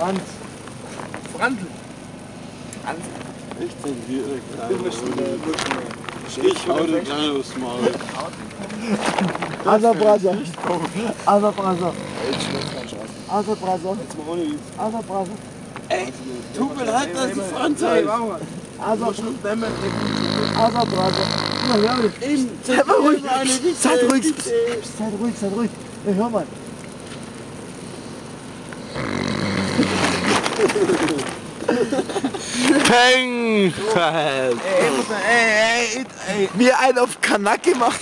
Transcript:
Franz. Frantl. Ich zensiere Ich hau dir gleich aufs Maul. Also Brasser. Also Brasser. Jetzt schmeckt's ganz scheiße. Also Brasser. Jetzt mal ohne Witz. Also Brasser. Ey, tut mir leid, dass du Franz heißt. Also Was schmeckt denn mit Brasser. Na, hör mich. Seid mal ruhig. Seid ruhig. Seid ruhig, seid ruhig. Ja, hör mal. Peng! Wie ein auf Kanak gemacht.